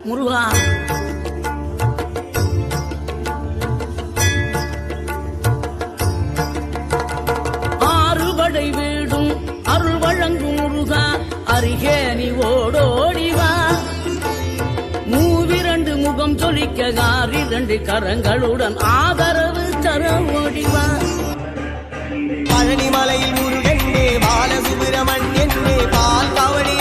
முருகா ஆறுபடை வீடும் அருள் வழங்கும் முருகா அருகே நீ ஓடோடிவா. மூவிரண்டு முகம் சொலிக்க ஆறிரண்டு கரங்களுடன் ஆதரவு தர ஓடிவா. பழனிமலையில் முருகன் பாலசுப்பிரமணியன் பால் காவடி